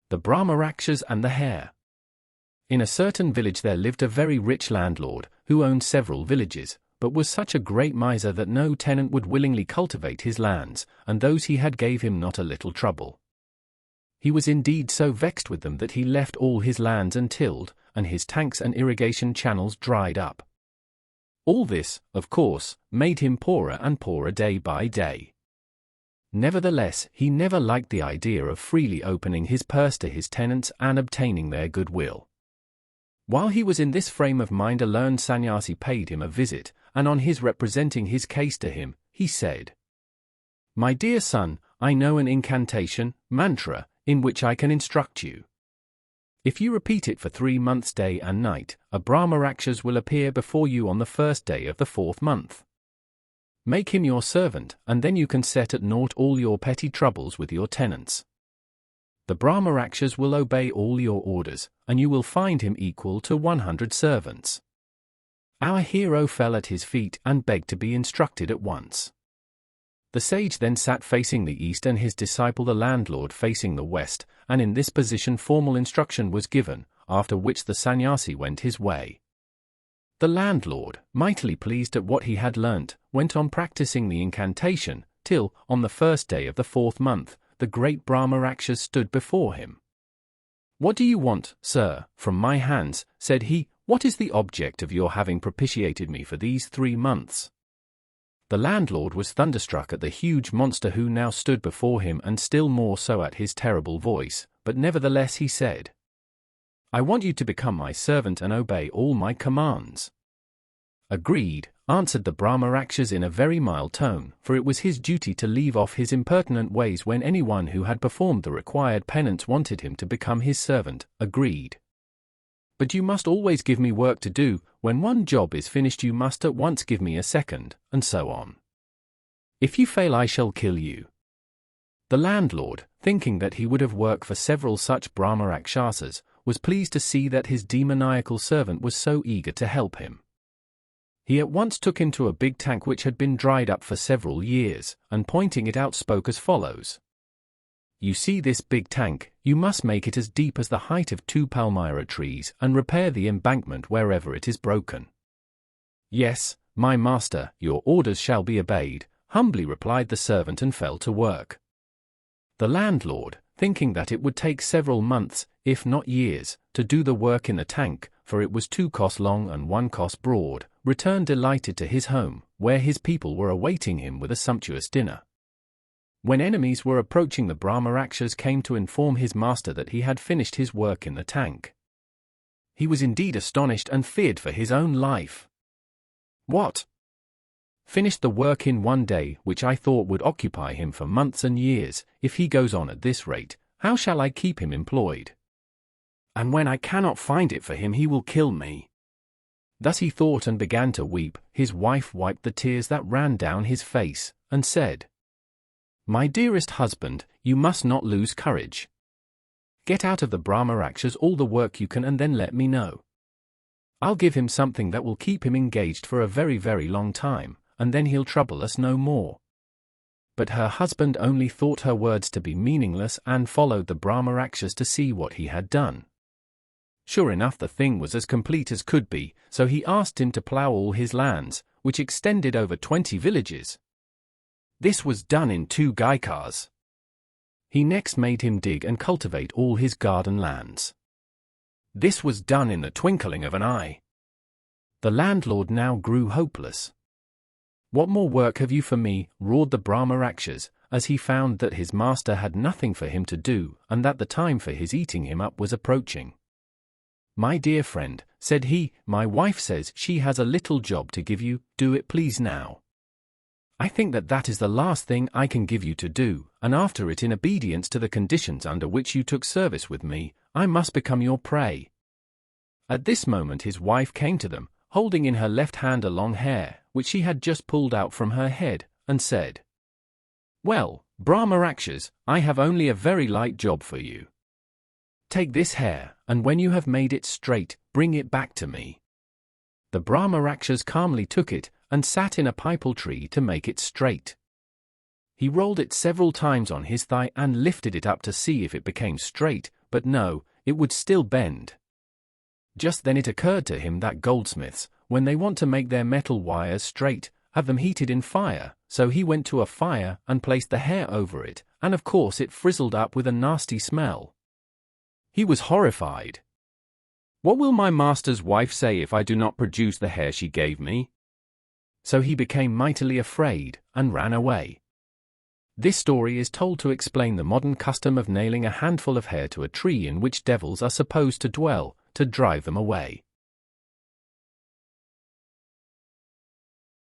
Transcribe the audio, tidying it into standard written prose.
The Brahmarâkshas and the Hare. In a certain village there lived a very rich landlord, who owned several villages, but was such a great miser that no tenant would willingly cultivate his lands, and those he had gave him not a little trouble. He was indeed so vexed with them that he left all his lands untilled, and his tanks and irrigation channels dried up. All this, of course, made him poorer and poorer day by day. Nevertheless, he never liked the idea of freely opening his purse to his tenants and obtaining their goodwill. While he was in this frame of mind, a learned sannyasi paid him a visit, and on his representing his case to him, he said, "My dear son, I know an incantation, mantra, in which I can instruct you. If you repeat it for 3 months day and night, a Brahmarâkshas will appear before you on the first day of the 4th month. Make him your servant, and then you can set at naught all your petty troubles with your tenants. The Brahmarâkshas will obey all your orders, and you will find him equal to 100 servants." Our hero fell at his feet and begged to be instructed at once. The sage then sat facing the east and his disciple the landlord facing the west, and in this position formal instruction was given, after which the sannyasi went his way. The landlord, mightily pleased at what he had learnt, went on practicing the incantation, till, on the first day of the 4th month, the great Brahmarâkshas stood before him. "What do you want, sir, from my hands?" said he. "What is the object of your having propitiated me for these 3 months?" The landlord was thunderstruck at the huge monster who now stood before him, and still more so at his terrible voice, but nevertheless he said, "I want you to become my servant and obey all my commands." "Agreed," answered the Brahmarâkshas in a very mild tone, for it was his duty to leave off his impertinent ways when anyone who had performed the required penance wanted him to become his servant. "Agreed. But you must always give me work to do. When one job is finished you must at once give me a second, and so on. If you fail I shall kill you." The landlord, thinking that he would have work for several such Brahmarâkshas, was pleased to see that his demoniacal servant was so eager to help him. He at once took him to a big tank which had been dried up for several years, and pointing it out spoke as follows. "You see this big tank, you must make it as deep as the height of 2 palmyra trees and repair the embankment wherever it is broken." "Yes, my master, your orders shall be obeyed," humbly replied the servant and fell to work. The landlord, thinking that it would take several months, if not years, to do the work in the tank, for it was 2 cos long and 1 cos broad, returned delighted to his home, where his people were awaiting him with a sumptuous dinner. When enemies were approaching, the Brahmarâkshas came to inform his master that he had finished his work in the tank. He was indeed astonished and feared for his own life. "What? Finished the work in 1 day, which I thought would occupy him for months and years? If he goes on at this rate, how shall I keep him employed? And when I cannot find it for him he will kill me." Thus he thought and began to weep. His wife wiped the tears that ran down his face, and said, "My dearest husband, you must not lose courage. Get out of the Brahmarâkshas all the work you can and then let me know. I'll give him something that will keep him engaged for a very, very long time, and then he'll trouble us no more." But her husband only thought her words to be meaningless and followed the Brahmarâkshas to see what he had done. Sure enough, the thing was as complete as could be, so he asked him to plough all his lands, which extended over 20 villages. This was done in 2 gaikars. He next made him dig and cultivate all his garden lands. This was done in the twinkling of an eye. The landlord now grew hopeless. "What more work have you for me?" roared the Brahmarâkshas, as he found that his master had nothing for him to do, and that the time for his eating him up was approaching. "My dear friend," said he, "my wife says she has a little job to give you. Do it please now. I think that that is the last thing I can give you to do, and after it, in obedience to the conditions under which you took service with me, I must become your prey." At this moment his wife came to them, holding in her left hand a long hair, which she had just pulled out from her head, and said, "Well, Brahmarâkshas, I have only a very light job for you. Take this hair, and when you have made it straight, bring it back to me." The Brahmarâkshas calmly took it, and sat in a pipal tree to make it straight. He rolled it several times on his thigh and lifted it up to see if it became straight, but no, it would still bend. Just then it occurred to him that goldsmiths, when they want to make their metal wires straight, have them heated in fire, so he went to a fire and placed the hair over it, and of course it frizzled up with a nasty smell. He was horrified. "What will my master's wife say if I do not produce the hair she gave me?" So he became mightily afraid and ran away. This story is told to explain the modern custom of nailing a handful of hair to a tree in which devils are supposed to dwell, to drive them away.